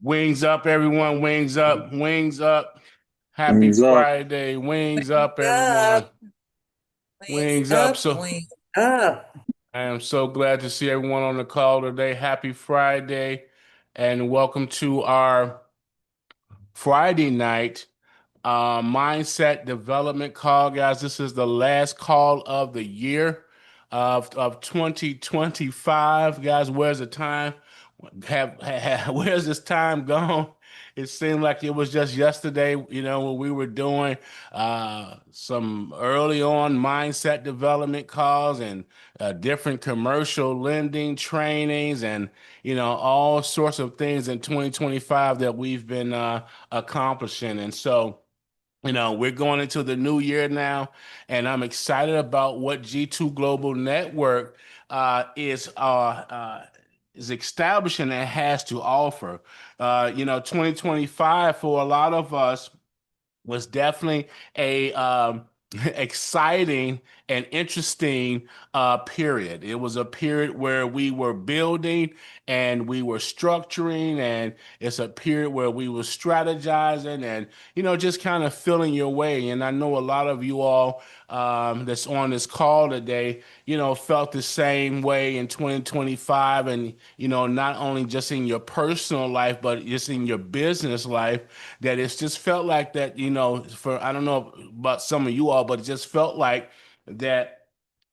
Wings up, everyone. Wings up. Wings up. Happy Wings up. Friday. Wings up, everyone. Up, wings Wings up. up, So wings up. I am so glad to see everyone on the call today. Happy Friday, and welcome to our Friday night mindset development call, guys. This is the last call of the year of 2025. Guys, where's the time? Where's this time gone? It seemed like it was just yesterday, when we were doing some early on mindset development calls and different commercial lending trainings and, all sorts of things in 2025 that we've been accomplishing. And so, we're going into the new year now, and I'm excited about what G2 Global Network is establishing and has to offer. 2025 for a lot of us was definitely a exciting and interesting period. It was a period where we were building and we were structuring, and it's a period where we were strategizing and just kind of feeling your way. And I know a lot of you all that's on this call today, felt the same way in 2025, and not only just in your personal life, but just in your business life, that it's just felt like that, for I don't know about some of you all, but it just felt like that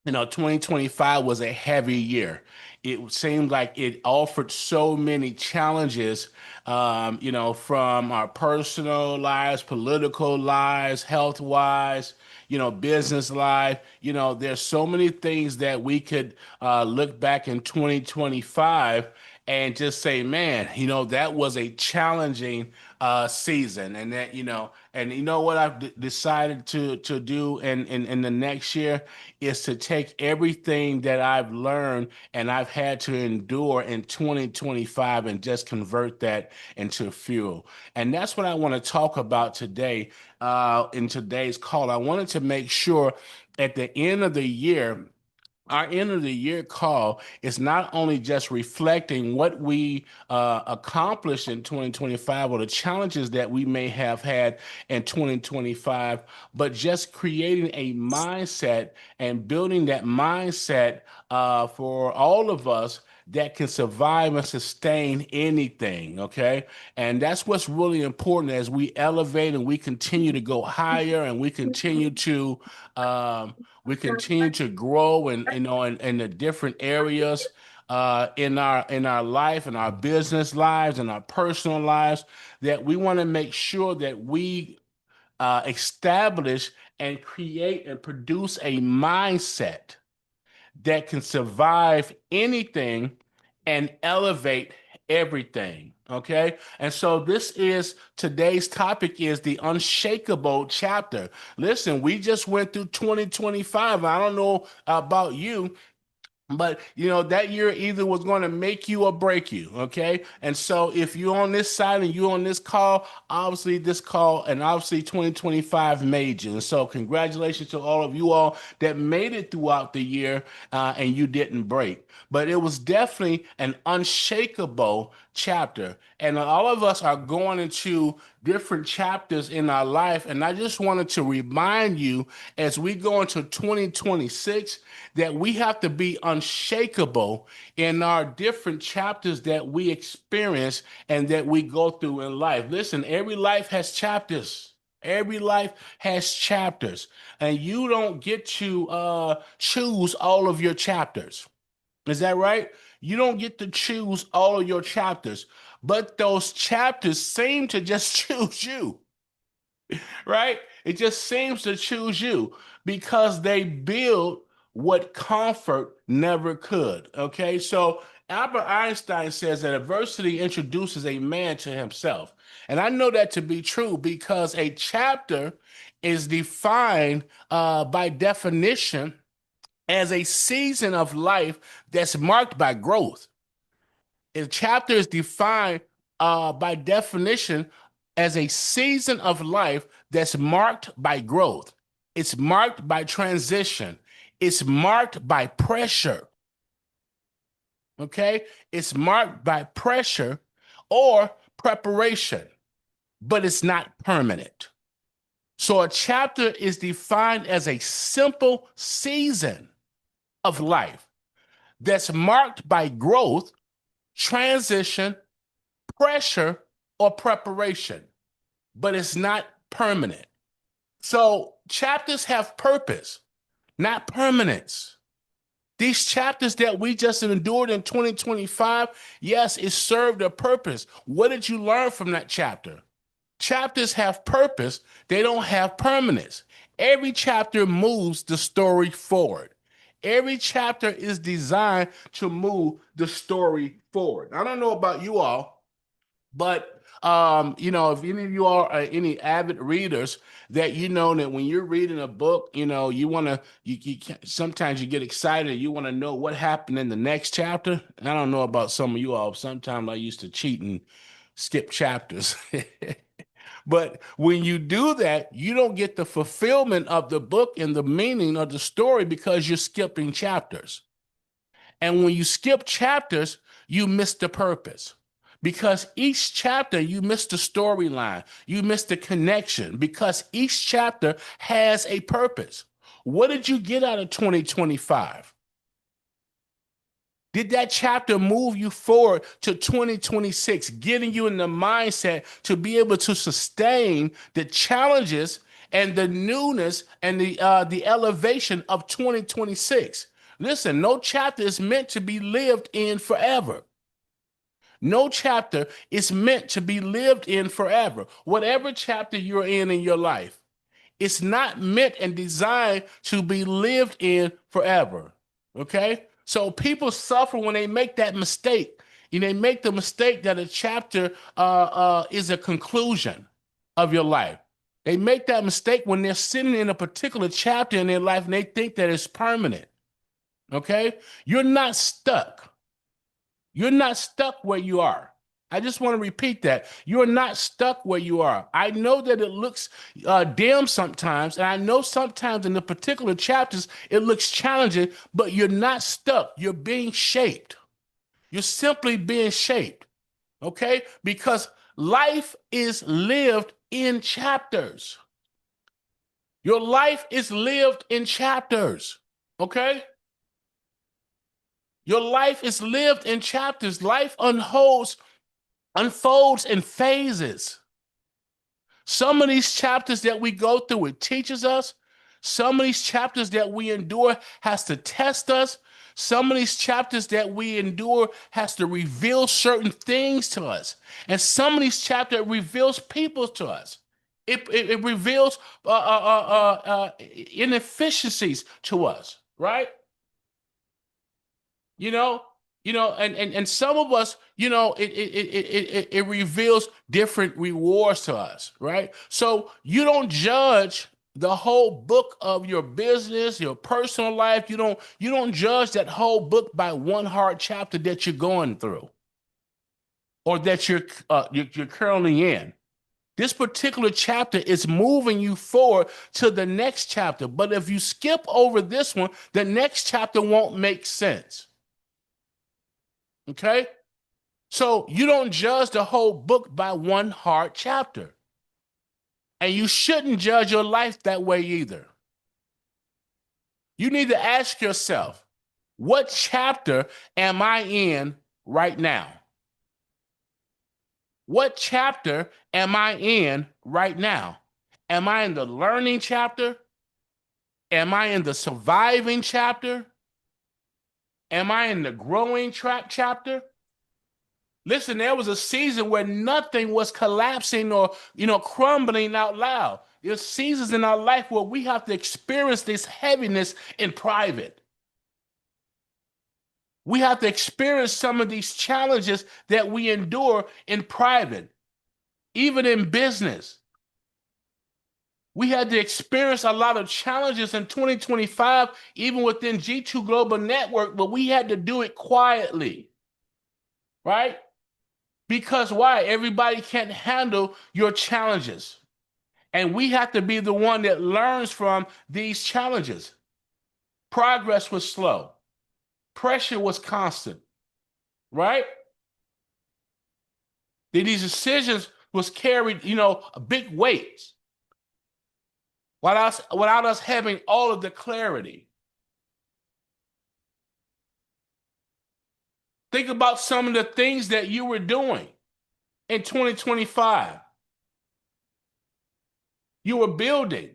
2025 was a heavy year. It seemed like it offered so many challenges, from our personal lives, political lives, health wise, business life. There's so many things that we could look back in 2025 and just say, man, that was a challenging season. And that, and you know what I've decided to do in the next year is to take everything that I've learned and I've had to endure in 2025 and just convert that into fuel. And that's what I want to talk about today in today's call. I wanted to make sure at the end of the year, our end of the year call is not only just reflecting what we accomplished in 2025 or the challenges that we may have had in 2025, but just creating a mindset and building that mindset for all of us that can survive and sustain anything. Okay. And that's what's really important as we elevate and we continue to go higher and we continue to grow and in the different areas in our life, in our business lives, in our personal lives, that we want to make sure that we establish and create and produce a mindset that can survive anything and elevate everything. Okay. And so this is today's topic is the unshakable chapter. Listen, we just went through 2025. I don't know about you, but that year either was going to make you or break you, okay? And so if you're on this side and you're on this call, obviously this call and obviously 2025 made you. And so congratulations to all of you all that made it throughout the year and you didn't break. But it was definitely an unshakable chapter. And all of us are going into different chapters in our life. And I just wanted to remind you as we go into 2026 that we have to be unshakable in our different chapters that we experience and that we go through in life. Listen, every life has chapters. Every life has chapters, and you don't get to choose all of your chapters. Is that right? You don't get to choose all of your chapters, but those chapters seem to just choose you, right? It just seems to choose you because they build what comfort never could. Okay, so Albert Einstein says that adversity introduces a man to himself. And I know that to be true because a chapter is defined by definition as a season of life that's marked by growth. A chapter is defined by definition as a season of life that's marked by growth. It's marked by transition. It's marked by pressure. Okay? It's marked by pressure or preparation, but it's not permanent. So a chapter is defined as a simple season of life that's marked by growth, transition, pressure, or preparation, but it's not permanent. So chapters have purpose, not permanence. These chapters that we just endured in 2025, yes, it served a purpose. What did you learn from that chapter? Chapters have purpose, they don't have permanence. Every chapter moves the story forward. Every chapter is designed to move the story forward. I don't know about you all, but if any of you are any avid readers, that that when you're reading a book, you want to sometimes you get excited, you want to know what happened in the next chapter. I don't know about some of you all. Sometimes I used to cheat and skip chapters. But when you do that, you don't get the fulfillment of the book and the meaning of the story because you're skipping chapters. And when you skip chapters, you miss the purpose. Because each chapter, you miss the storyline, you miss the connection, because each chapter has a purpose. What did you get out of 2025? Did that chapter move you forward to 2026, getting you in the mindset to be able to sustain the challenges and the newness and the elevation of 2026? Listen, no chapter is meant to be lived in forever. No chapter is meant to be lived in forever. Whatever chapter you're in your life, it's not meant and designed to be lived in forever. Okay? So people suffer when they make that mistake. They make the mistake that a chapter is a conclusion of your life. They make that mistake when they're sitting in a particular chapter in their life and they think that it's permanent. Okay? You're not stuck. You're not stuck where you are. I just want to repeat that. You're not stuck where you are. I know that it looks dim sometimes, and I know sometimes in the particular chapters it looks challenging, but you're not stuck. You're being shaped. You're simply being shaped, okay? Because life is lived in chapters. Your life is lived in chapters, okay? Your life is lived in chapters. Life unfolds in phases. Some of these chapters that we go through, it teaches us. Some of these chapters that we endure has to test us. Some of these chapters that we endure has to reveal certain things to us. And some of these chapters reveals people to us. It reveals inefficiencies to us, right? you know and some of us, it reveals different rewards to us, right? So you don't judge the whole book of your business, your personal life. You don't judge that whole book by one hard chapter that you're going through or that you're currently in. This particular chapter is moving you forward to the next chapter, but if you skip over this one, the next chapter won't make sense. Okay? So you don't judge the whole book by one hard chapter. And you shouldn't judge your life that way either. You need to ask yourself, what chapter am I in right now? What chapter am I in right now? Am I in the learning chapter? Am I in the surviving chapter? Am I in the growing chapter? Listen, there was a season where nothing was collapsing or, crumbling out loud. There's seasons in our life where we have to experience this heaviness in private. We have to experience some of these challenges that we endure in private, even in business. We had to experience a lot of challenges in 2025, even within G2 Global Network, but we had to do it quietly, right? Because why? Everybody can't handle your challenges. And we have to be the one that learns from these challenges. Progress was slow. Pressure was constant, right? These decisions was carried, big weights without us having all of the clarity. Think about some of the things that you were doing in 2025. You were building.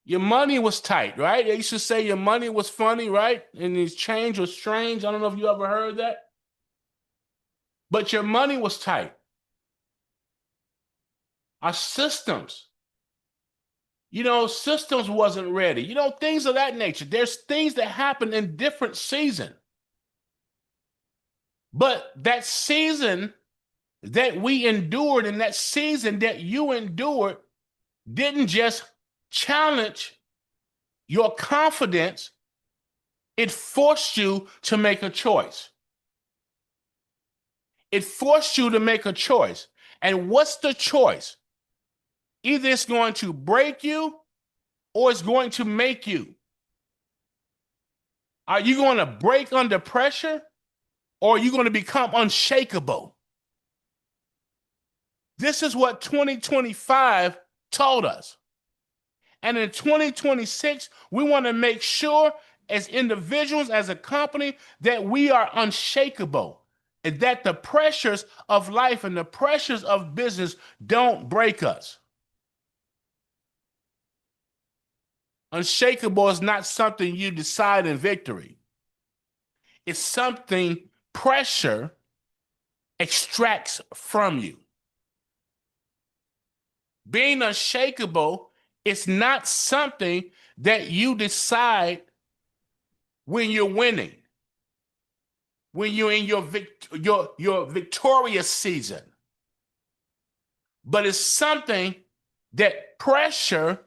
Your money was tight, right? They used to say your money was funny, right? And his change was strange. I don't know if you ever heard that. But your money was tight. Our systems, systems wasn't ready. Things of that nature. There's things that happen in different seasons. But that season that we endured and that season that you endured didn't just challenge your confidence, it forced you to make a choice. It forced you to make a choice. And what's the choice? Either it's going to break you or it's going to make you. Are you going to break under pressure or are you going to become unshakable? This is what 2025 taught us. And in 2026, we want to make sure as individuals, as a company, that we are unshakable and that the pressures of life and the pressures of business don't break us. Unshakable is not something you decide in victory. It's something pressure extracts from you. Being unshakable is not something that you decide when you're winning, when you're in your victorious season. But it's something that pressure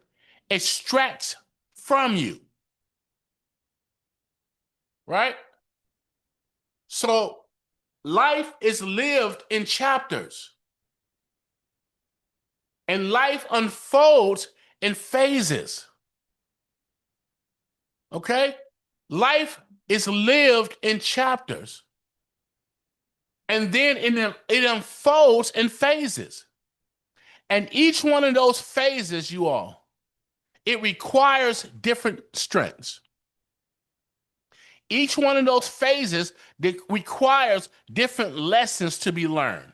extracts from you. Right? So life is lived in chapters. And life unfolds in phases. Okay? Life is lived in chapters. And then it unfolds in phases. And each one of those phases, you all, it requires different strengths. Each one of those phases requires different lessons to be learned.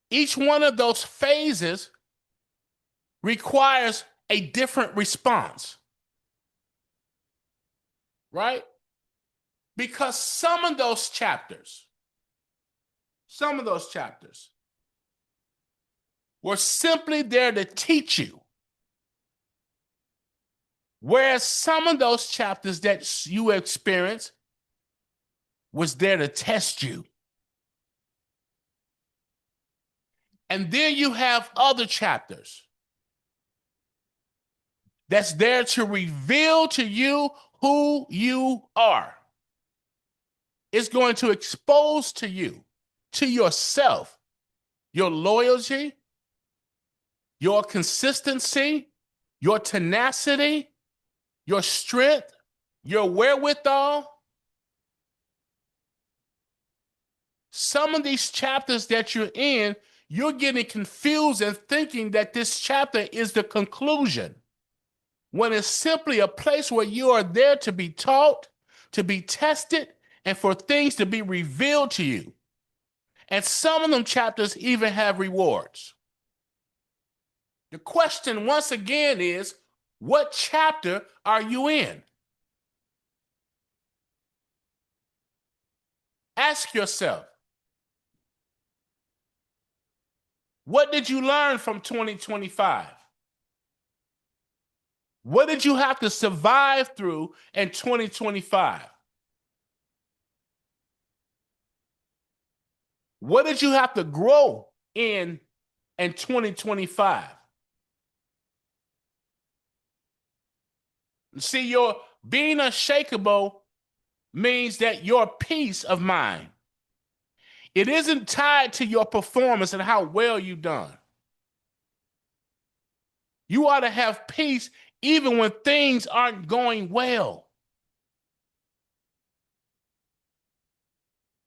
Each one of those phases requires a different response. Right? Because some of those chapters were simply there to teach you. Whereas some of those chapters that you experienced was there to test you. And then you have other chapters that's there to reveal to you who you are. It's going to expose to you, to yourself, your loyalty, your consistency, your tenacity, your strength, your wherewithal. Some of these chapters that you're in, you're getting confused and thinking that this chapter is the conclusion, when it's simply a place where you are there to be taught, to be tested, and for things to be revealed to you. And some of them chapters even have rewards. The question once again is, what chapter are you in? Ask yourself, what did you learn from 2025? What did you have to survive through in 2025? What did you have to grow in 2025? See, your being unshakable means that your peace of mind, it isn't tied to your performance and how well you've done. You ought to have peace even when things aren't going well.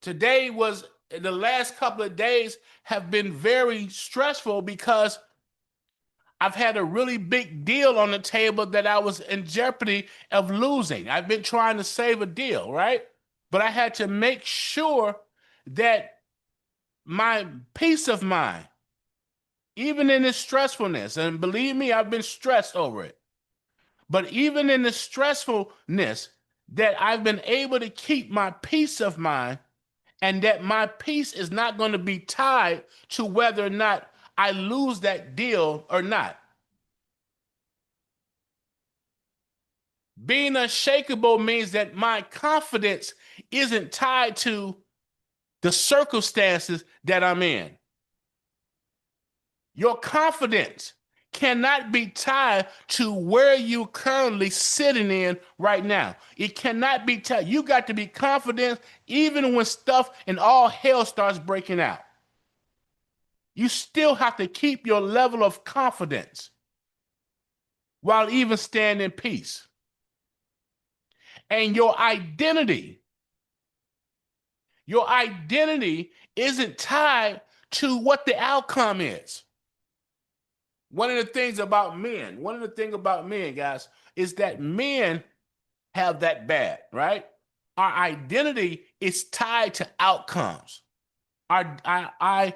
Today was the last couple of days have been very stressful because I've had a really big deal on the table that I was in jeopardy of losing. I've been trying to save a deal, right? But I had to make sure that my peace of mind, even in this stressfulness, and believe me, I've been stressed over it, but even in the stressfulness, that I've been able to keep my peace of mind, and that my peace is not going to be tied to whether or not I lose that deal or not. Being unshakable means that my confidence isn't tied to the circumstances that I'm in. Your confidence cannot be tied to where you're currently sitting in right now. It cannot be tied. You got to be confident even when stuff and all hell starts breaking out. You still have to keep your level of confidence while even staying in peace. And your identity isn't tied to what the outcome is. One of the things about men, guys, is that men have that bad, right? Our identity is tied to outcomes. Our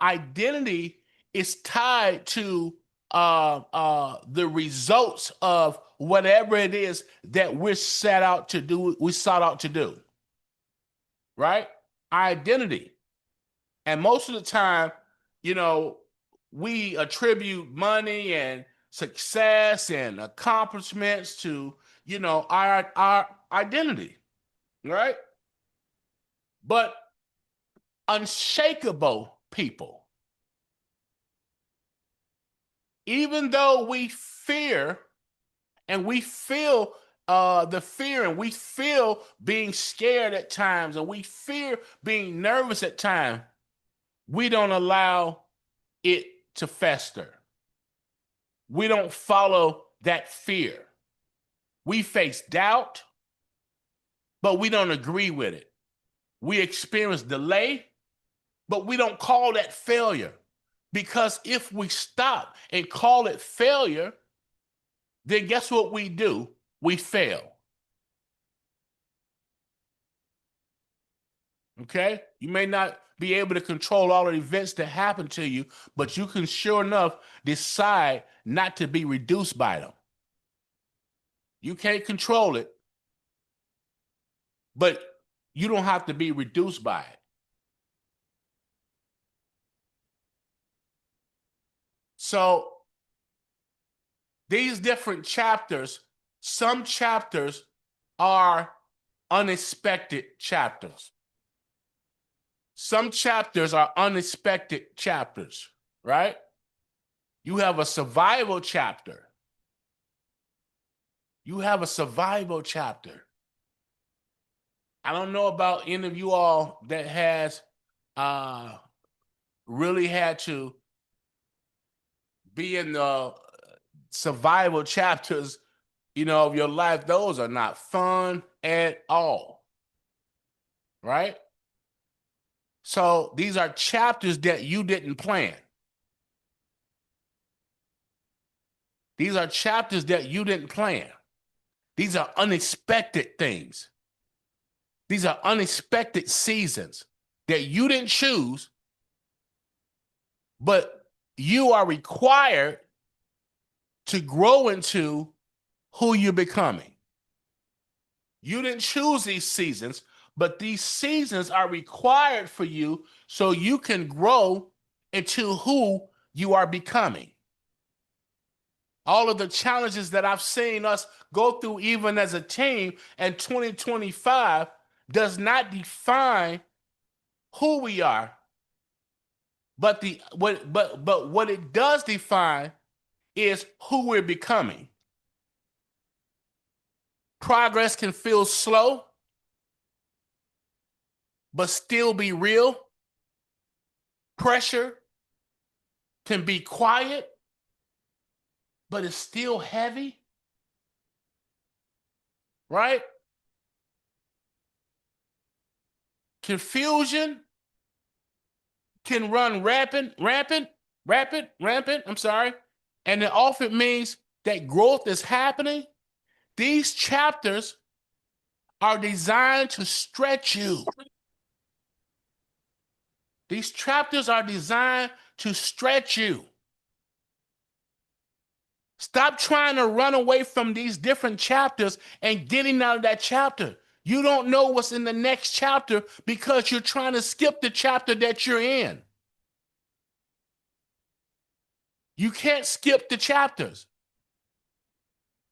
identity is tied to the results of whatever it is that we sought out to do, right? Our identity. And most of the time, we attribute money and success and accomplishments to, our identity, right? But unshakable people, even though we fear and we feel the fear, and we feel being scared at times, and we fear being nervous at times, we don't allow it to fester. We don't follow that fear. We face doubt, but we don't agree with it. We experience delay, but we don't call that failure. Because if we stop and call it failure, then guess what we do? We fail. Okay? You may not be able to control all the events that happen to you, but you can sure enough decide not to be reduced by them. You can't control it, but you don't have to be reduced by it. So these different chapters, some chapters are unexpected chapters. Some chapters are unexpected chapters, right? You have a survival chapter. You have a survival chapter. I don't know about any of you all that has really had to be in the survival chapters, of your life. Those are not fun at all, right? So these are chapters that you didn't plan. These are chapters that you didn't plan. These are unexpected things. These are unexpected seasons that you didn't choose, but you are required to grow into who you're becoming. You didn't choose these seasons, but these seasons are required for you so you can grow into who you are becoming. All of the challenges that I've seen us go through, even as a team in 2025, does not define who we are, but what it does define is who we're becoming. Progress can feel slow, but still be real. Pressure can be quiet, but it's still heavy, right? Confusion can run rampant. I'm sorry. And it often means that growth is happening. These chapters are designed to stretch you. These chapters are designed to stretch you. Stop trying to run away from these different chapters and getting out of that chapter. You don't know what's in the next chapter because you're trying to skip the chapter that you're in. You can't skip the chapters.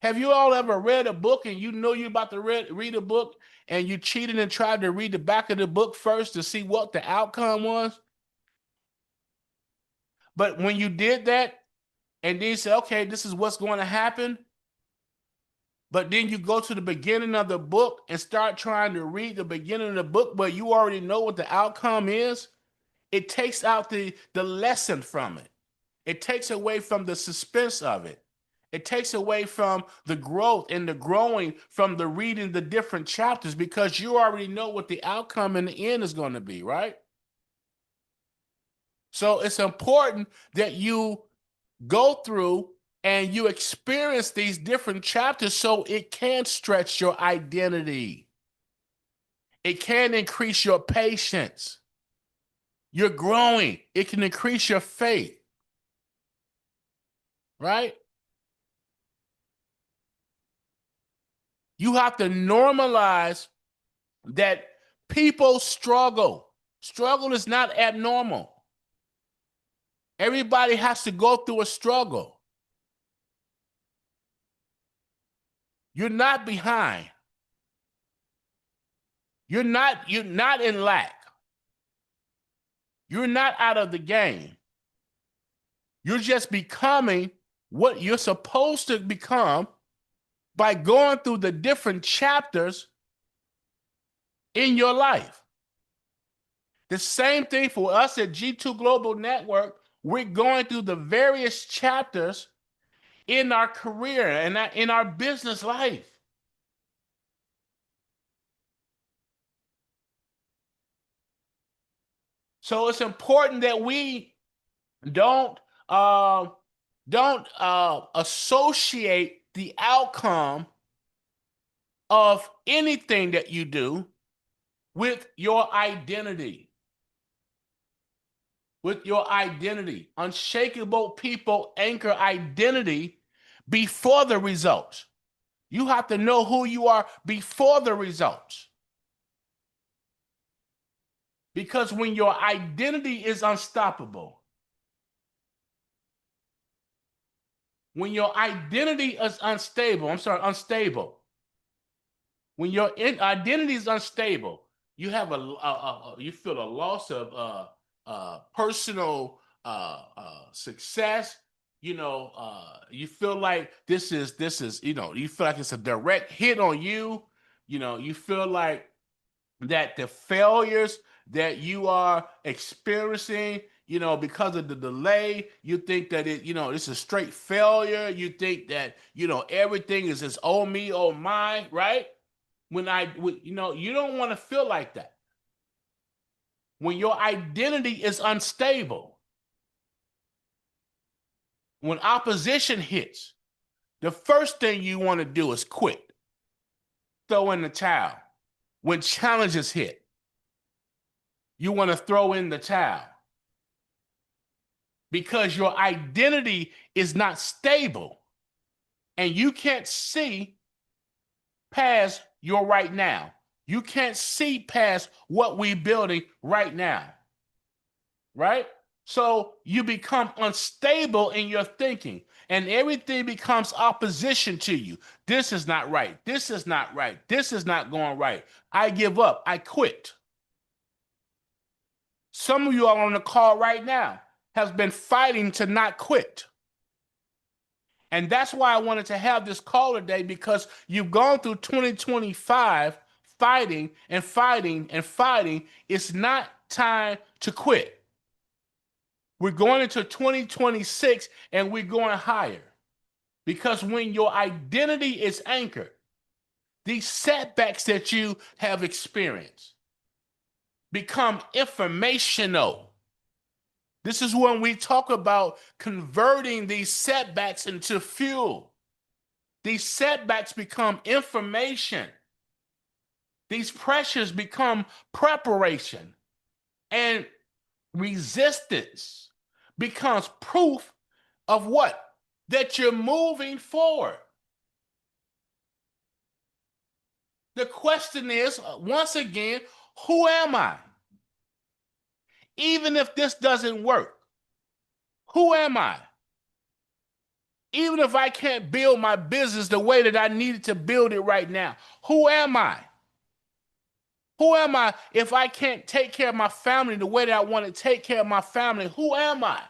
Have you all ever read a book and you know you're about to read a book and you cheated and tried to read the back of the book first to see what the outcome was? But when you did that and then you say, okay, this is what's going to happen, but then you go to the beginning of the book and start trying to read the beginning of the book, but you already know what the outcome is, it takes out the lesson from it. It takes away from the suspense of it. It takes away from the growth and the growing from the reading the different chapters because you already know what the outcome in the end is going to be, right? So it's important that you go through and you experience these different chapters so it can stretch your identity. It can increase your patience. You're growing. It can increase your faith. Right? You have to normalize that people struggle. Struggle is not abnormal. Everybody has to go through a struggle. You're not behind. You're not in lack. You're not out of the game. You're just becoming what you're supposed to become by going through the different chapters in your life. The same thing for us at G2 Global Network. We're going through the various chapters in our career and in our business life. So it's important that we don't associate the outcome of anything that you do with your identity. With your identity. Unshakable people anchor identity before the results. You have to know who you are before the results. Because when your identity is unstoppable, when your identity is unstable, when your identity is unstable, you have you feel a loss of personal success. You feel like this is you feel like it's a direct hit on you. You feel like that the failures that you are experiencing, because of the delay, you think that it's a straight failure. You think that, everything is just, oh me, oh my, right? You don't want to feel like that. When your identity is unstable, when opposition hits, the first thing you want to do is quit, throw in the towel. When challenges hit, you want to throw in the towel because your identity is not stable and you can't see past your right now. You can't see past what we're building right now, right? So you become unstable in your thinking and everything becomes opposition to you. This is not right. This is not right. This is not going right. I give up. I quit. Some of you are on the call right now have been fighting to not quit. And that's why I wanted to have this call today, because you've gone through 2025 fighting and fighting and fighting. It's not time to quit. We're going into 2026 and we're going higher. Because when your identity is anchored, these setbacks that you have experienced become informational. This is when we talk about converting these setbacks into fuel. These setbacks become information. These pressures become preparation. And resistance becomes proof of what? That you're moving forward. The question is, once again, who am I? Even if this doesn't work, who am I? Even if I can't build my business the way that I needed to build it right now, who am I? Who am I if I can't take care of my family the way that I want to take care of my family? Who am I?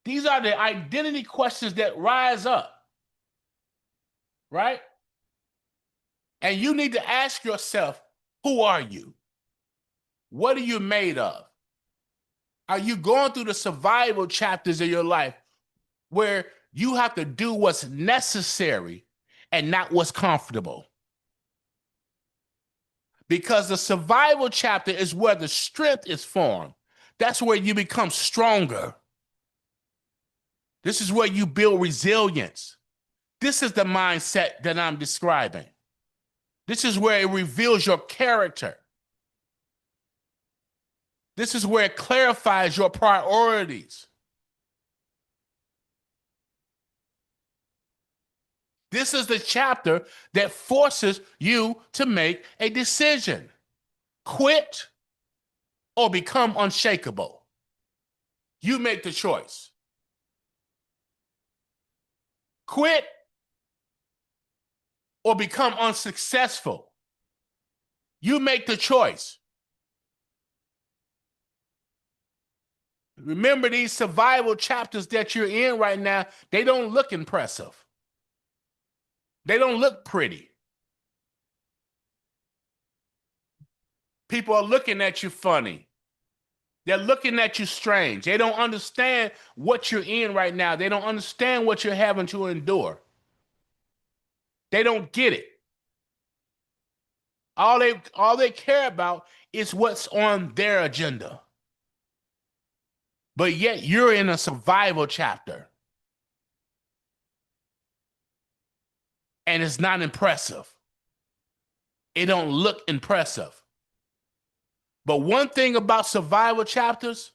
These are the identity questions that rise up, right? And you need to ask yourself, who are you? What are you made of? Are you going through the survival chapters of your life where you have to do what's necessary and not what's comfortable? Because the survival chapter is where the strength is formed. That's where you become stronger. This is where you build resilience. This is the mindset that I'm describing. This is where it reveals your character. This is where it clarifies your priorities. This is the chapter that forces you to make a decision. Quit or become unshakable. You make the choice. Quit or become unsuccessful. You make the choice. Remember, these survival chapters that you're in right now, they don't look impressive. They don't look pretty. People are looking at you funny. They're looking at you strange. They don't understand what you're in right now. They don't understand what you're having to endure. They don't get it. All they care about is what's on their agenda. But yet you're in a survival chapter. And it's not impressive. It don't look impressive. But one thing about survival chapters,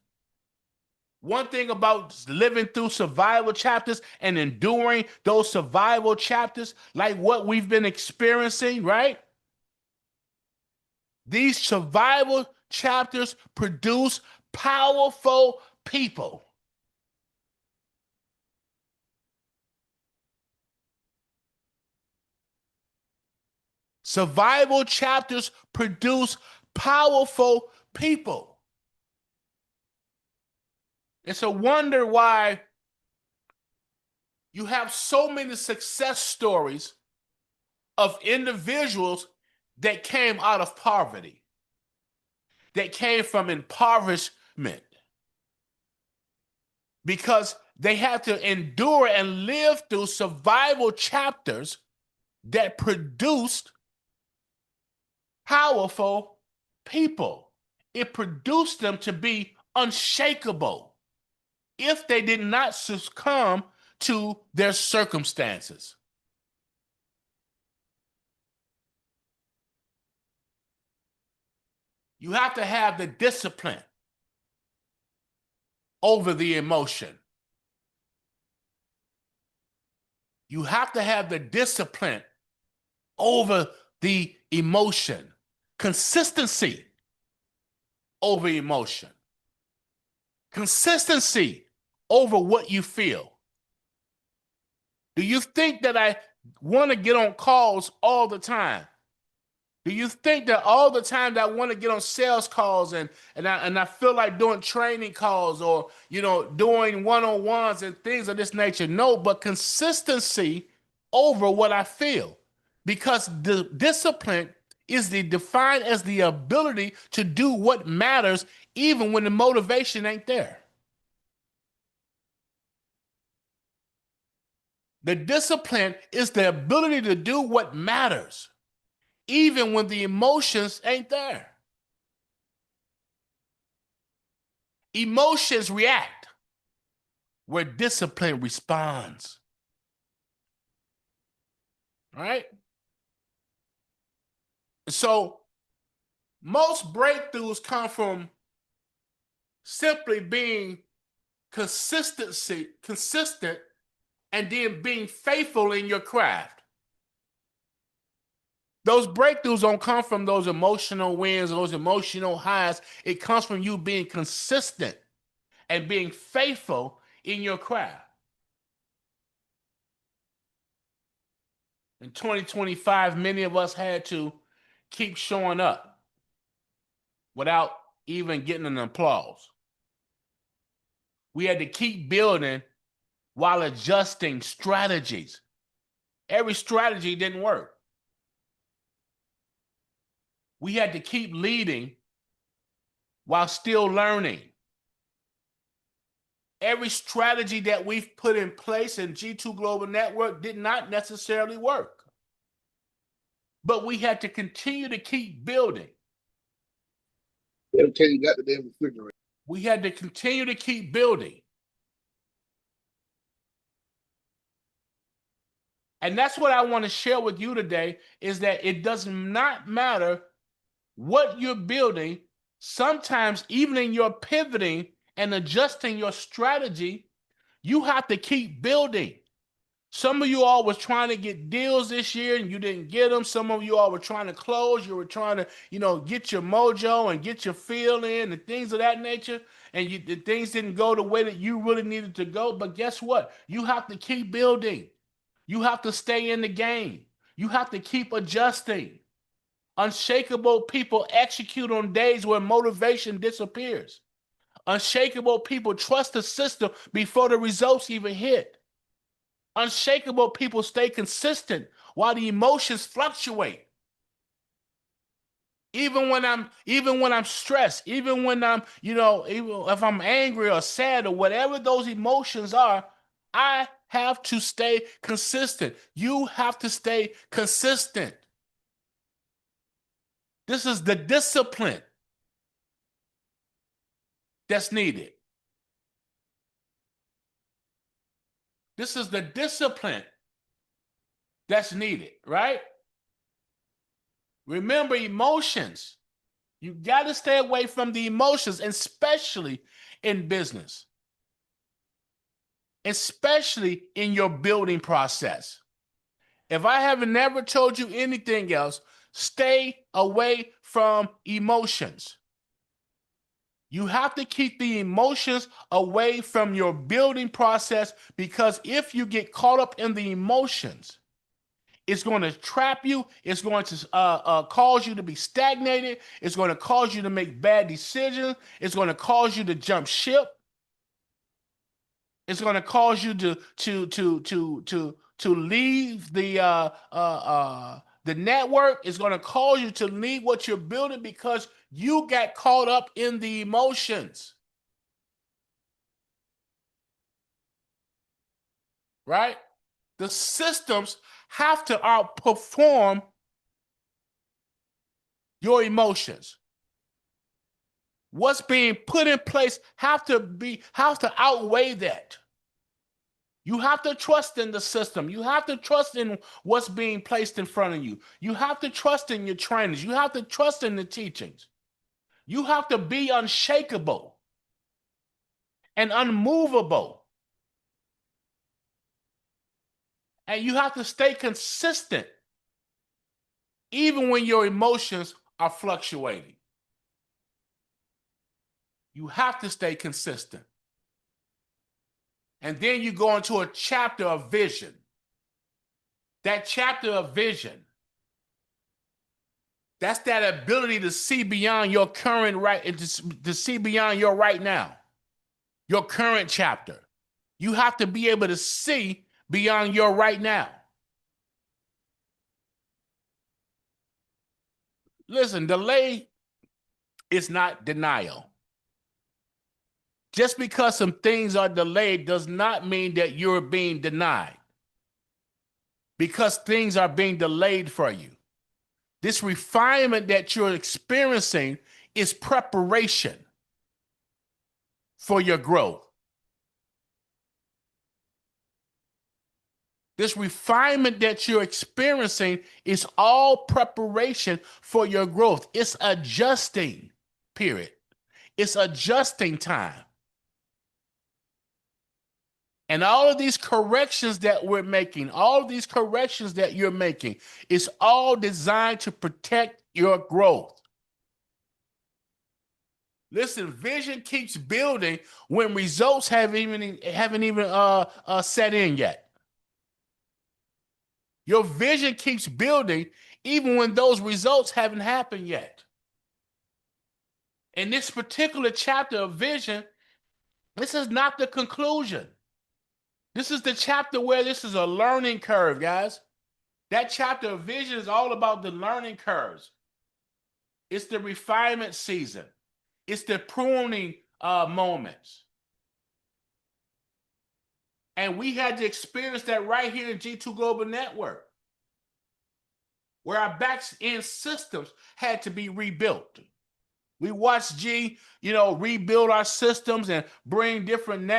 one thing about living through survival chapters and enduring those survival chapters, like what we've been experiencing, right? These survival chapters produce powerful people. Survival chapters produce powerful people. It's a wonder why you have so many success stories of individuals that came out of poverty, that came from impoverishment, because they had to endure and live through survival chapters that produced powerful people. It produced them to be unshakable if they did not succumb to their circumstances. You have to have the discipline over the emotion. You have to have the discipline over the emotion. Consistency over emotion. Consistency over what you feel. Do you think that I want to get on calls all the time? Do you think that all the time that I want to get on sales calls and I feel like doing training calls or doing one-on-ones and things of this nature? No, but consistency over what I feel. Because the discipline is defined as the ability to do what matters even when the motivation ain't there. The discipline is the ability to do what matters even when the emotions ain't there. Emotions react where discipline responds. Right? So most breakthroughs come from simply being consistent and then being faithful in your craft. Those breakthroughs don't come from those emotional wins, those emotional highs. It comes from you being consistent and being faithful in your craft. In 2025, many of us had to keep showing up without even getting an applause. We had to keep building while adjusting strategies. Every strategy didn't work. We had to keep leading while still learning. Every strategy that we've put in place in G2 Global Network did not necessarily work. But we had to continue to keep building. Okay, you got the damn refrigerator. We had to continue to keep building. And that's what I want to share with you today, is that it does not matter what you're building. Sometimes even in your pivoting and adjusting your strategy, you have to keep building. Some of you all was trying to get deals this year and you didn't get them. Some of you all were trying to close. You were trying to, get your mojo and get your feel in and things of that nature. And the things didn't go the way that you really needed to go. But guess what? You have to keep building. You have to stay in the game. You have to keep adjusting. Unshakable people execute on days where motivation disappears. Unshakable people trust the system before the results even hit. Unshakable people stay consistent while the emotions fluctuate. Even when I'm stressed, even when I'm, even if I'm angry or sad or whatever those emotions are, I have to stay consistent. You have to stay consistent. This is the discipline that's needed. This is the discipline that's needed, right? Remember, emotions. You got to stay away from the emotions, especially in business, especially in your building process. If I haven't never told you anything else, stay away from emotions. You have to keep the emotions away from your building process, because if you get caught up in the emotions, it's going to trap you. It's going to cause you to be stagnated. It's going to cause you to make bad decisions. It's going to cause you to jump ship. It's going to cause you to leave the network. It's going to cause you to leave what you're building because you got caught up in the emotions. Right? The systems have to outperform your emotions. What's being put in place have to outweigh that. You have to trust in the system. You have to trust in what's being placed in front of you. You have to trust in your trainers. You have to trust in the teachings. You have to be unshakable and unmovable. And you have to stay consistent even when your emotions are fluctuating. You have to stay consistent. And then you go into a chapter of vision. That chapter of vision, that's that ability to see beyond your current to see beyond your right now, your current chapter. You have to be able to see beyond your right now. Listen, delay is not denial. Just because some things are delayed does not mean that you're being denied. Because things are being delayed for you. This refinement that you're experiencing is preparation. for your growth. This refinement that you're experiencing is all preparation for your growth. It's adjusting, period. It's adjusting time. And all of these corrections that we're making, all of these corrections that you're making, is all designed to protect your growth. Listen, vision keeps building when results haven't even set in yet. Your vision keeps building even when those results haven't happened yet. In this particular chapter of vision, this is not the conclusion. This is the chapter where this is a learning curve, guys. That chapter of vision is all about the learning curves. It's the refinement season. It's the pruning moments. And we had to experience that right here in G2 Global Network, where our back-end systems had to be rebuilt. We watched G, rebuild our systems and bring different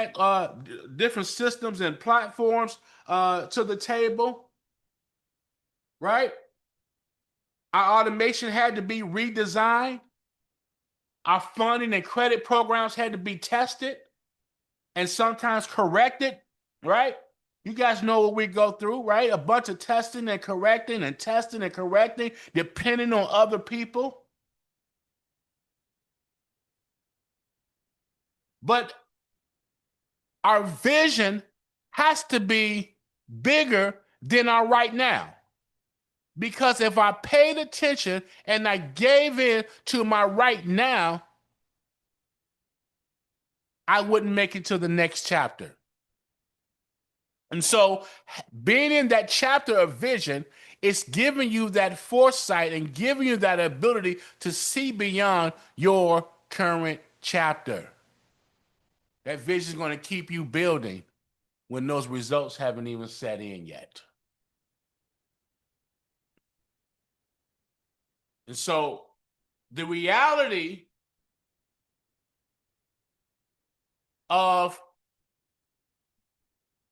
systems and platforms to the table, right? Our automation had to be redesigned. Our funding and credit programs had to be tested and sometimes corrected, right? You guys know what we go through, right? A bunch of testing and correcting and testing and correcting, depending on other people. But our vision has to be bigger than our right now. Because if I paid attention and I gave in to my right now, I wouldn't make it to the next chapter. And so being in that chapter of vision is giving you that foresight and giving you that ability to see beyond your current chapter. That vision is going to keep you building when those results haven't even set in yet. And so the reality of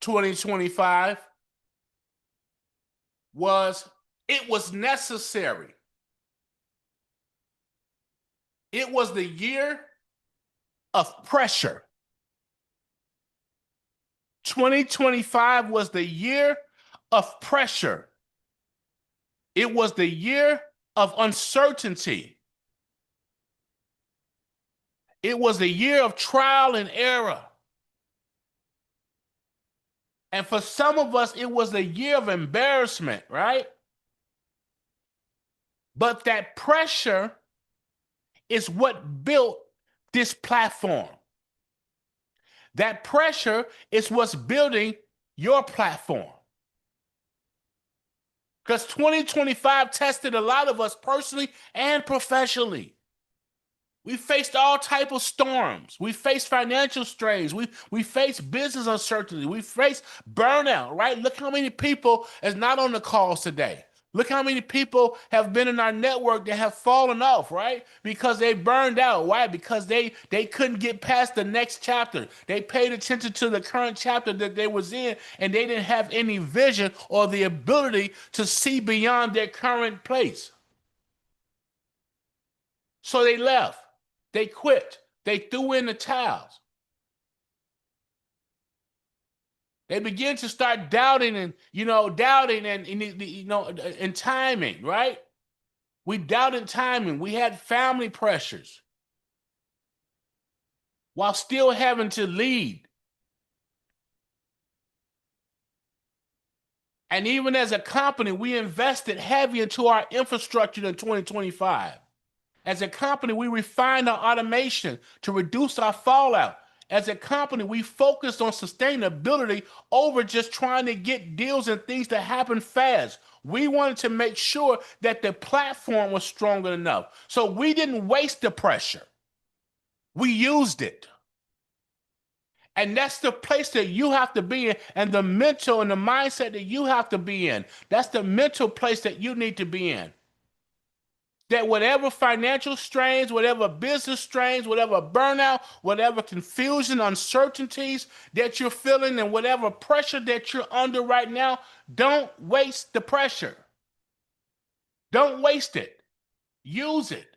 2025 was necessary. It was the year of pressure. 2025 was the year of pressure. It was the year of uncertainty. It was the year of trial and error. And for some of us, it was a year of embarrassment, right? But that pressure is what built this platform. That pressure is what's building your platform. Because 2025 tested a lot of us personally and professionally. We faced all type of storms. We faced financial strains. We faced business uncertainty. We faced burnout, right? Look how many people is not on the calls today. Look how many people have been in our network that have fallen off, right? Because they burned out. Why? Because they couldn't get past the next chapter. They paid attention to the current chapter that they was in, and they didn't have any vision or the ability to see beyond their current place. So they left. They quit. They threw in the towels. They begin to start doubting and timing, right? We doubted timing. We had family pressures while still having to lead. And even as a company, we invested heavy into our infrastructure in 2025. As a company, we refined our automation to reduce our fallout. As a company, we focused on sustainability over just trying to get deals and things that happen fast. We wanted to make sure that the platform was strong enough. So we didn't waste the pressure. We used it. And that's the place that you have to be in, and the mental and the mindset that you have to be in. That's the mental place that you need to be in. that whatever financial strains, whatever business strains, whatever burnout, whatever confusion, uncertainties that you're feeling, and whatever pressure that you're under right now, don't waste the pressure. Don't waste it. Use it.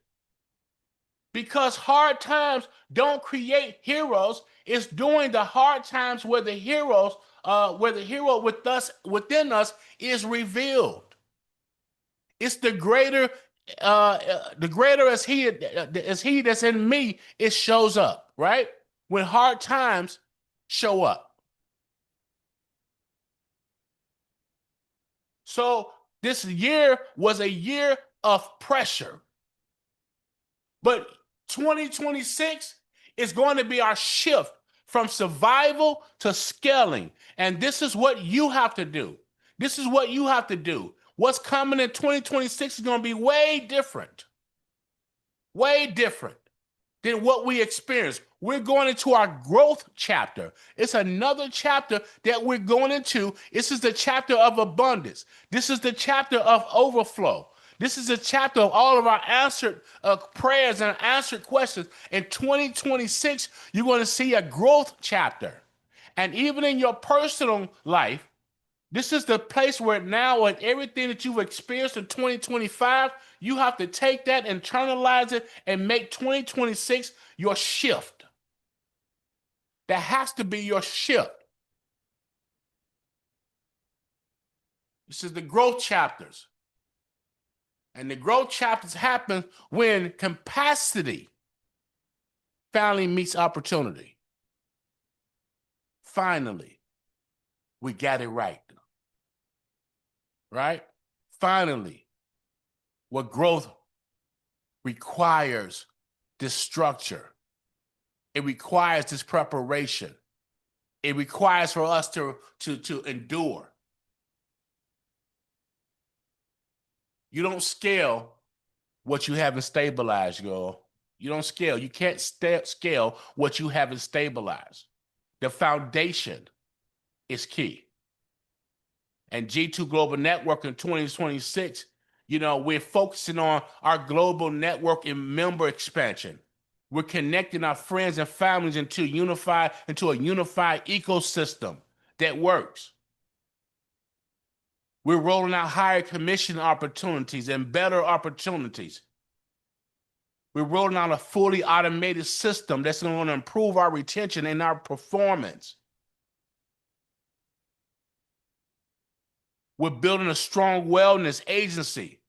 Because hard times don't create heroes. It's during the hard times where the hero within us is revealed. It's the greater as he that's in me, it shows up, right? When hard times show up. So this year was a year of pressure. But 2026 is going to be our shift from survival to scaling. And this is what you have to do. This is what you have to do. What's coming in 2026 is going to be way different than what we experienced. We're going into our growth chapter. It's another chapter that we're going into. This is the chapter of abundance. This is the chapter of overflow. This is a chapter of all of our answered prayers and answered questions. In 2026, you're going to see a growth chapter. And even in your personal life, this is the place where now, with everything that you've experienced in 2025, you have to take that, internalize it, and make 2026 your shift. That has to be your shift. This is the growth chapters. And the growth chapters happen when capacity finally meets opportunity. Finally, we got it right. Right? Finally, what growth requires this structure. It requires this preparation. It requires for us to endure. You don't scale what you haven't stabilized, girl. You don't scale. You can't scale what you haven't stabilized. The foundation is key. And G2 Global Network in 2026, we're focusing on our global network and member expansion. We're connecting our friends and families into a unified ecosystem that works. We're rolling out higher commission opportunities and better opportunities. We're rolling out a fully automated system that's going to improve our retention and our performance. We're building a strong wellness agency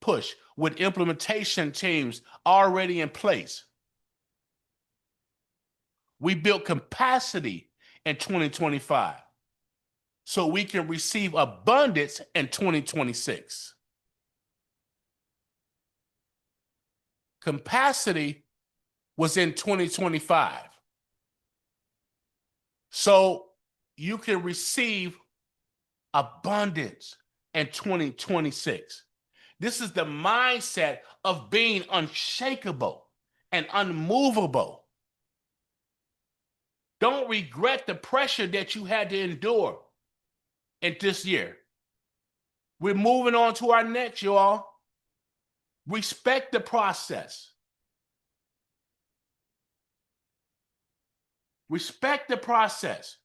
push with implementation teams already in place. We built capacity in 2025 so we can receive abundance in 2026. Capacity was in 2025. So you can receive abundance in 2026. This is the mindset of being unshakable and unmovable. Don't regret the pressure that you had to endure in this year. We're moving on to our next, y'all. Respect the process. Respect the process.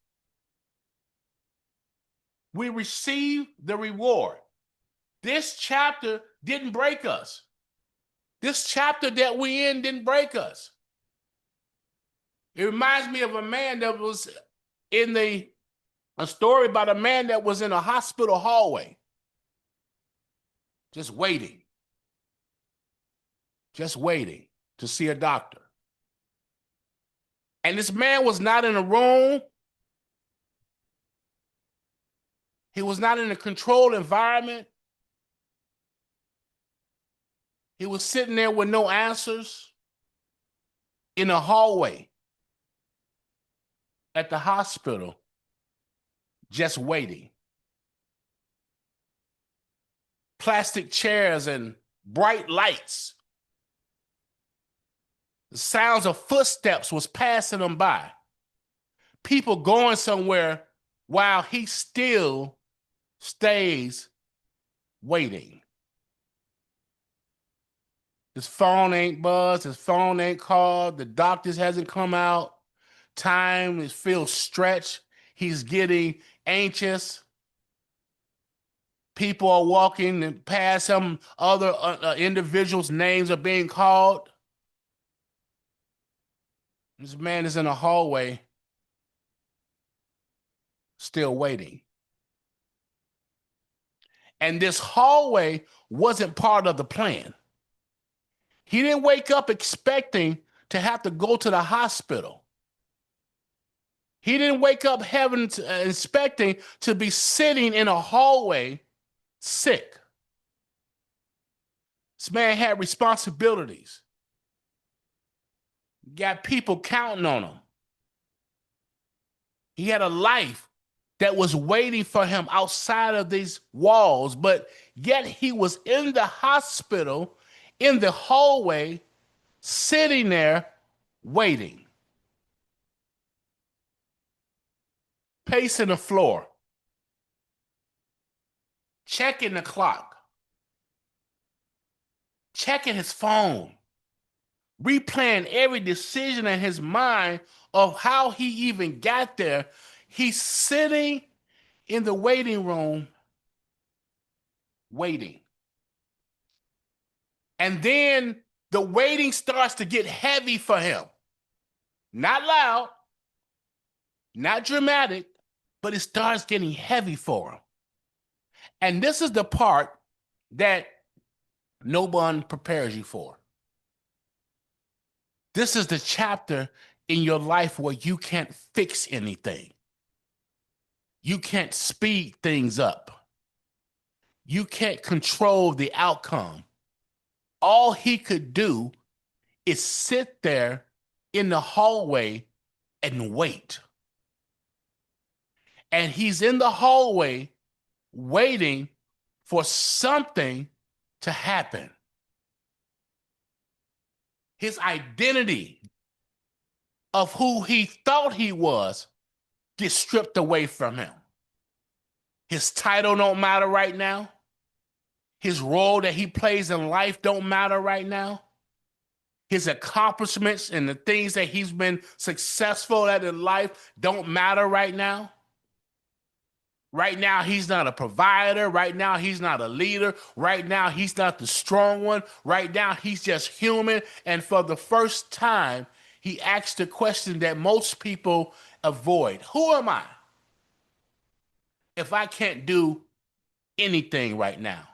We receive the reward. This chapter didn't break us. This chapter that we in didn't break us. It reminds me of a man that was a story about a man that was in a hospital hallway, just waiting to see a doctor. And this man was not in a room. He was not in a controlled environment. He was sitting there with no answers in a hallway at the hospital, just waiting. Plastic chairs and bright lights. The sounds of footsteps was passing him by. People going somewhere while he still stays waiting. His phone ain't buzzed. His phone ain't called. The doctors hasn't come out. Time is feels stretched. He's getting anxious. People are walking and past him. Other individuals' names are being called. This man is in a hallway, still waiting. And this hallway wasn't part of the plan. He didn't wake up expecting to have to go to the hospital. He didn't wake up expecting to be sitting in a hallway sick. This man had responsibilities. Got people counting on him. He had a life that was waiting for him outside of these walls, but yet he was in the hospital, in the hallway, sitting there waiting, pacing the floor, checking the clock, checking his phone, replaying every decision in his mind of how he even got there. He's sitting in the waiting room waiting. And then the waiting starts to get heavy for him. Not loud, not dramatic, but it starts getting heavy for him. And this is the part that no one prepares you for. This is the chapter in your life where you can't fix anything. You can't speed things up. You can't control the outcome. All he could do is sit there in the hallway and wait. And he's in the hallway waiting for something to happen. His identity of who he thought he was gets stripped away from him. His title don't matter right now. His role that he plays in life don't matter right now. His accomplishments and the things that he's been successful at in life don't matter right now. Right now, he's not a provider. Right now, he's not a leader. Right now, he's not the strong one. Right now, he's just human. And for the first time, he asked the question that most people avoid. Who am I if I can't do anything right now?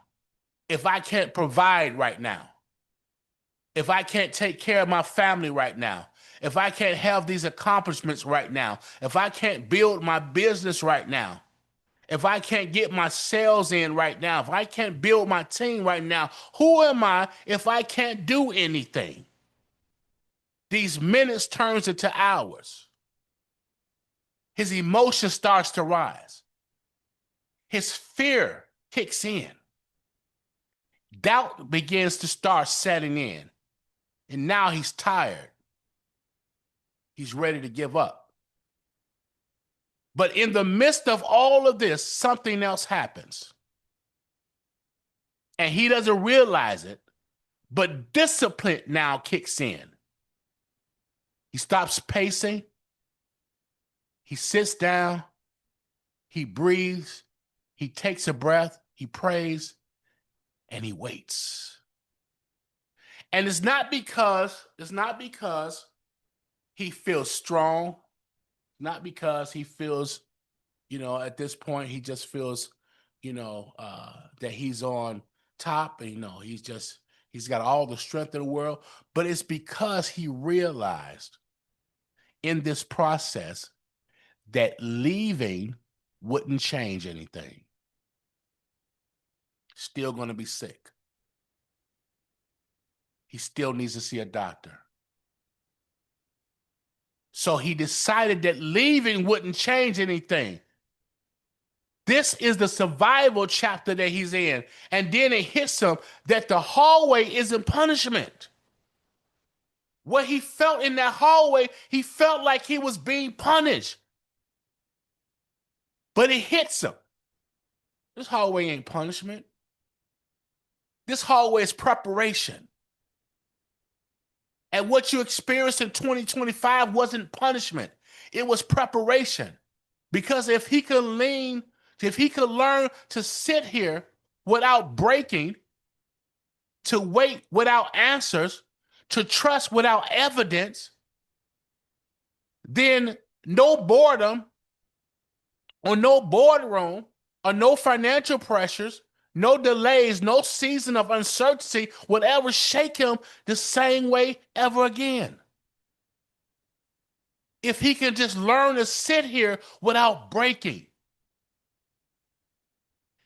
If I can't provide right now? If I can't take care of my family right now? If I can't have these accomplishments right now? If I can't build my business right now? If I can't get my sales in right now, if I can't build my team right now, who am I if I can't do anything? These minutes turns into hours. His emotion starts to rise. His fear kicks in. Doubt begins to start setting in. And now he's tired. He's ready to give up. But in the midst of all of this, something else happens. And he doesn't realize it, but discipline now kicks in. He stops pacing. He sits down. He breathes. He takes a breath. He prays, and he waits. And it's not because he feels strong. Not because he feels, at this point, he just feels, that he's on top and, he's got all the strength in the world. But it's because he realized in this process that leaving wouldn't change anything. Still going to be sick. He still needs to see a doctor. So he decided that leaving wouldn't change anything. This is the survival chapter that he's in. And then it hits him that the hallway isn't punishment. What he felt in that hallway, he felt like he was being punished. But it hits him. This hallway ain't punishment. This hallway is preparation. And what you experienced in 2025 wasn't punishment, it was preparation. Because if he could learn to sit here without breaking, to wait without answers, to trust without evidence, then no boredom or no boardroom or no financial pressures, no delays, no season of uncertainty will ever shake him the same way ever again. If he can just learn to sit here without breaking.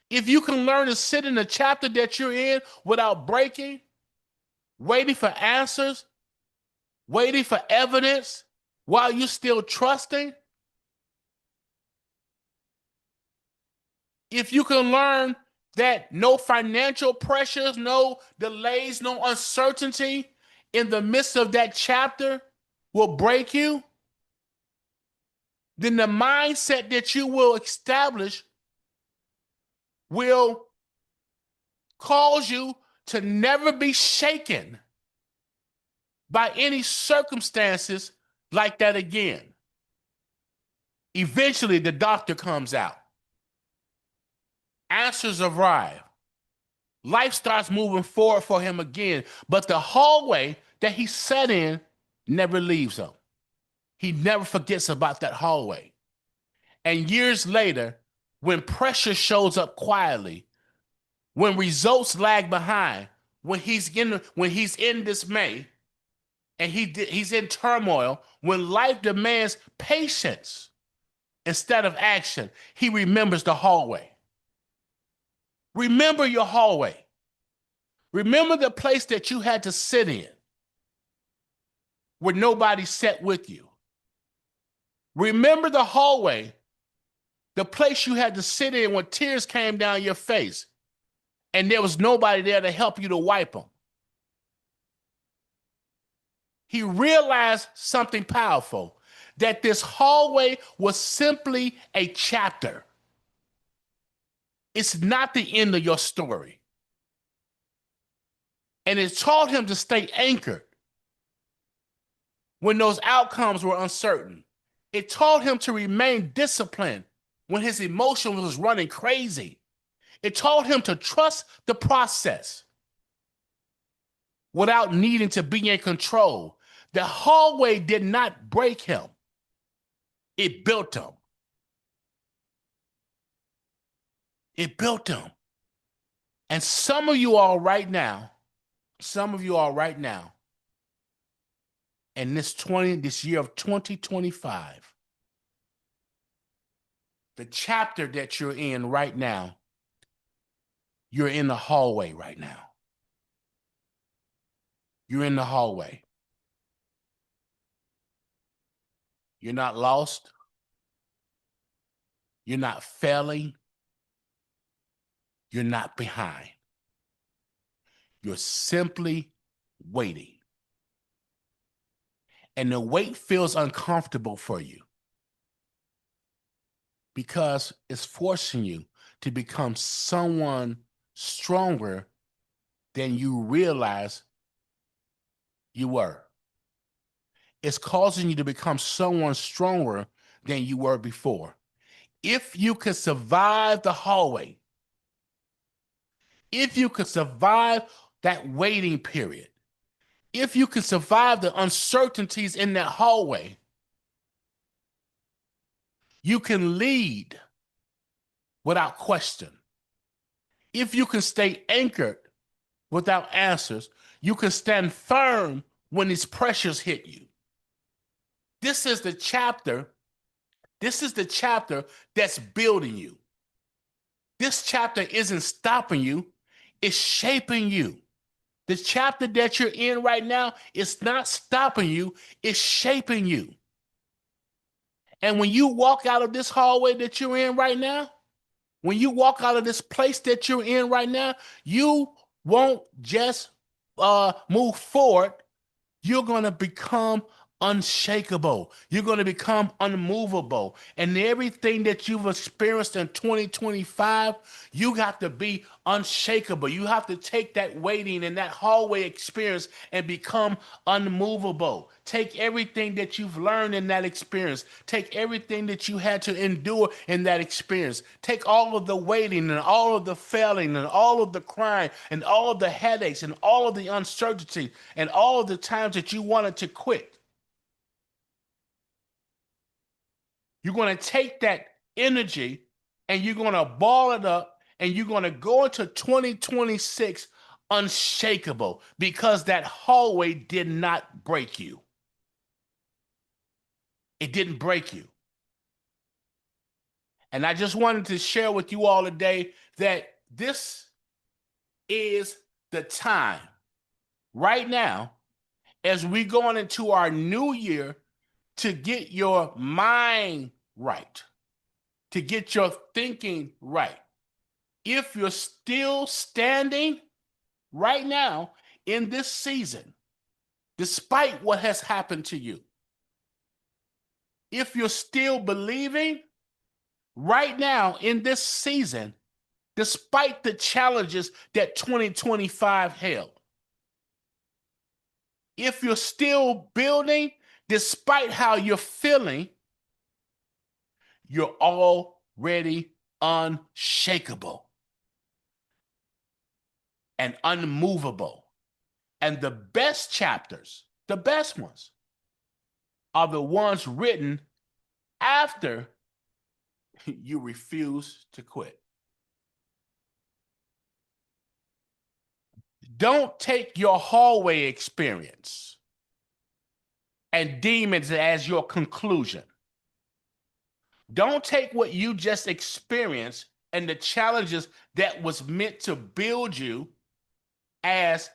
If you can learn to sit in the chapter that you're in without breaking, waiting for answers, waiting for evidence while you're still trusting, if you can learn that no financial pressures, no delays, no uncertainty in the midst of that chapter will break you, then the mindset that you will establish will cause you to never be shaken by any circumstances like that again. Eventually, the doctor comes out. Answers arrive. Life starts moving forward for him again, but the hallway that he sat in never leaves him. He never forgets about that hallway. And years later, when pressure shows up quietly, when results lag behind, when he's in dismay, and he's in turmoil, when life demands patience instead of action, he remembers the hallway. Remember your hallway. Remember the place that you had to sit in where nobody sat with you. Remember the hallway, the place you had to sit in when tears came down your face and there was nobody there to help you to wipe them. He realized something powerful, that this hallway was simply a chapter. It's not the end of your story. And it taught him to stay anchored when those outcomes were uncertain. It taught him to remain disciplined when his emotion was running crazy. It taught him to trust the process without needing to be in control. The hallway did not break him. It built him. It built him. And some of you all right now, in this year of 2025, the chapter that you're in right now, you're in the hallway right now. You're in the hallway. You're not lost. You're not failing. You're not behind. You're simply waiting. And the wait feels uncomfortable for you because it's forcing you to become someone stronger than you realize you were. It's causing you to become someone stronger than you were before. If you could survive the hallway, if you could survive that waiting period, if you could survive the uncertainties in that hallway, you can lead without question. If you can stay anchored without answers, you can stand firm when these pressures hit you. This is the chapter that's building you. This chapter isn't stopping you, it's shaping you. The chapter that you're in right now is not stopping you, it's shaping you. And when you walk out of this hallway that you're in right now, when you walk out of this place that you're in right now, you won't just move forward. You're going to become unshakable. You're going to become unmovable. And everything that you've experienced in 2025, you have to be unshakable. You have to take that waiting and that hallway experience and become unmovable. Take everything that you've learned in that experience. Take everything that you had to endure in that experience. Take all of the waiting and all of the failing and all of the crying and all of the headaches and all of the uncertainty and all of the times that you wanted to quit. You're going to take that energy and you're going to ball it up and you're going to go into 2026 unshakable because that hallway did not break you. It didn't break you. And I just wanted to share with you all today that this is the time right now as we going into our new year to get your mind right, to get your thinking right. If you're still standing right now in this season, despite what has happened to you, if you're still believing right now in this season, despite the challenges that 2025 held, if you're still building despite how you're feeling, you're already unshakable and unmovable. And the best chapters, the best ones, are the ones written after you refuse to quit. Don't take your hallway experience and deem it as your conclusion. Don't take what you just experienced and the challenges that was meant to build you as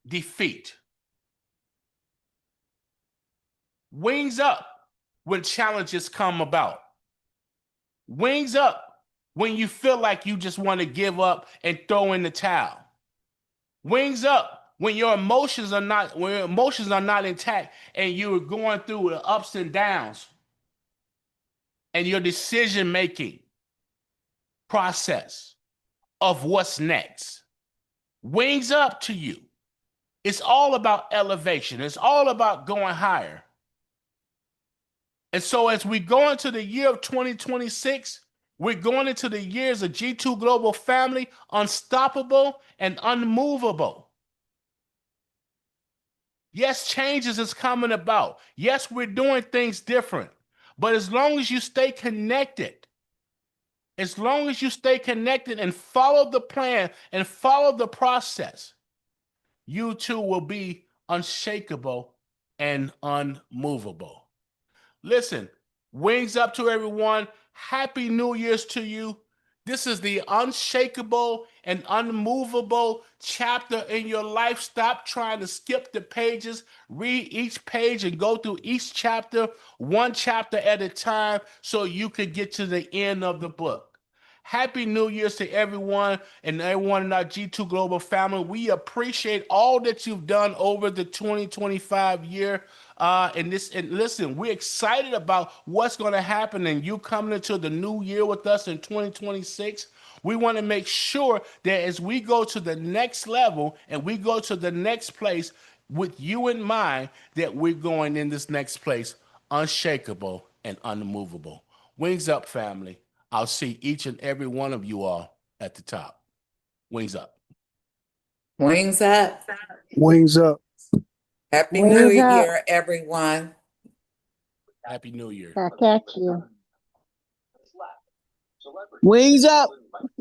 defeat. Wings up when challenges come about. Wings up when you feel like you just want to give up and throw in the towel. Wings up when your emotions are not intact and you're going through the ups and downs and your decision making process of what's next. Wings up to you. It's all about elevation. It's all about going higher. And so as we go into the year of 2026, we're going into the years of G2 Global Family, unstoppable and unmovable. Yes, changes is coming about. Yes, we're doing things different. But as long as you stay connected, and follow the plan and follow the process, you too will be unshakable and unmovable. Listen, wings up to everyone. Happy New Year's to you. This is the unshakable and unmovable chapter in your life. Stop trying to skip the pages. Read each page and go through each chapter, one chapter at a time, so you can get to the end of the book. Happy New Year's to everyone and everyone in our G2 Global family. We appreciate all that you've done over the 2025 year. And listen, we're excited about what's going to happen and you coming into the new year with us in 2026. We want to make sure that as we go to the next level and we go to the next place with you in mind, that we're going in this next place unshakable and unmovable. Wings up, family. I'll see each and every one of you all at the top. Wings up. Wings up. Wings up. Happy Wings New up. Year, everyone. Happy New Year. Back at you. Wings up.